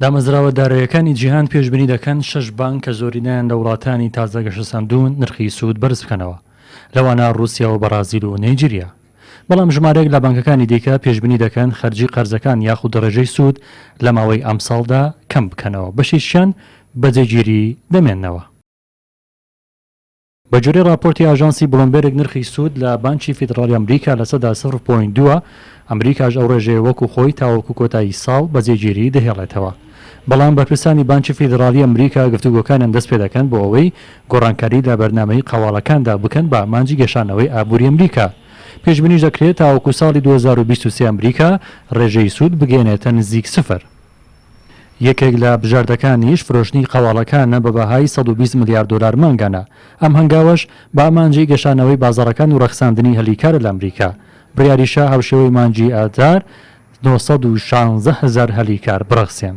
دامەزراوە داراییەکانی جیهان پێشبینی دەکەن 6 بانک کە زۆرینەیان لە وڵاتانی تازە گەشەسەندوون نرخی سوود بەرز بکەنەوە لەوانە رووسیا و بەرازیل و نایجیریا. بەڵام ژمارەیەک لە بانکەکانی دیکە پێشبینی دەکەن خەرجی قەرزەکان یاخود دەڕێژەی سوود لە ماوەی ئەم ساڵدا کەم بکەنەوە، بەشیشیان بەجێگیری دەمێننەوە. بە جۆرەی راپۆرتی ئاژانسی بلومبێرگ نرخی سوود لە بانکی فیدرالی ئەمریکا لە سەدا 0.2 ئەمریکاش ئەو ڕێژەیە وەکو خۆی تاوەکو کۆتایی ساڵ بەجێگیری دەهێڵێتەوە. بەڵام بەرپرسانی بانکی فیدرالی ئەمریکا گفتوگۆکانیان دەست پێ دەکەن بۆ ئەوەی گۆڕانکاری لە بەرنامەی قەواڵەکاندا بکەن بە ئامانجی گەشانەوەی ئابووری ئەمریکا. پێشبینیش دەکرێت تاوەکو ساڵی 2023 ئەمریکا ڕێژەی سوود بگەێنێتە نزیک سفر. یەکێک لە بژاردەکانیش فرۆشتنی قەواڵەکانە بە بەهای 120 میلیارد دلار مانگانە. ئەم هەنگاوەش بە ئامانجی گەشانەوەی بازاڕەکان و ڕەخساندنی هەلیکارە لە ئەمریکا. بڕیاریشە هاوشێوەی مانجی ئازار 916,000 هەلیکار بڕەخسێن.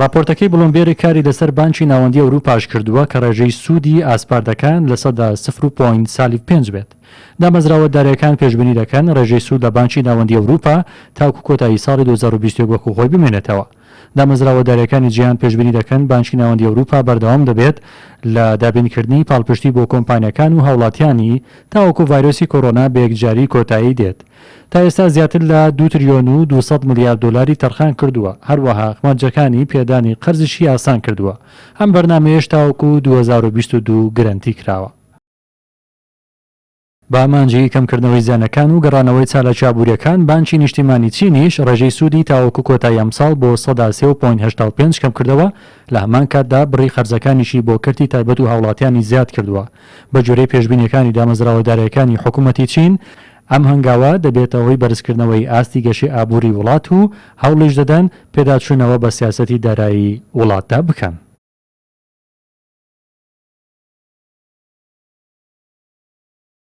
راپۆرتەکەی بلومبێرگ کاری لەسەر بانکی ناوەندی ئەوروپاش کردووە کە ڕێژەی سوودی ئاسپاردەکان لە سەدا 0.5 بێت. دامەزراوە داراییەکان پێشبینی دەکەن ڕێژەی سوود لە بانکی ناوەندی ئەوروپا تاوکو کۆتایی ساڵی 2021 وەکو خۆی بمێنێتەوە. دامەزراوە داراییەکانی جیهان پێشبینی دەکەن بانکی ناوەندی ئەوروپا بەردەوام دەبێت لە دابینکردنی پاڵپشتی بۆ کۆمپانیەکان و هاوڵاتیانی تاوەکو ڤایرۆسی کۆڕۆنا بە یەکجاری کۆتایی دێت. تا ئێستا زیاتر لە 2 تریلیۆن و 200 میلیارد دلاری تەرخان کردووە. هەروەها قمەجەکانی پێدانی قەرزشی ئاسان کردووە. ئەم بەرنامەیەش تاوەکو 2022 گرنتی کراوە. با ئامانجی کەمکردنەوەی زیانەکان و گەڕانەوەی چالە چابووریەکان بانکی نیشتیمانی چینیش ڕێژەی سوودی تاوەکو کۆتایی ئەمساڵ بۆ 3.85 کەم کردەوە، لە هەمان کاتدا بڕی خەرجەکانیشی بۆ کردی تایبەت و هاوڵاتیانی زیاد کردووە. بە جۆرەی پێشبینیەکانی دامەزراوە داراییەکانی حکوومەتی چین ئەم هەنگاوە دەبێتەوەی بەرزکردنەوەی ئاستی گەشی ئابووری وڵات و هەوڵیش دەدەن پێداچوونەوە بە سیاسەتی دارایی وڵاتدا بکەن.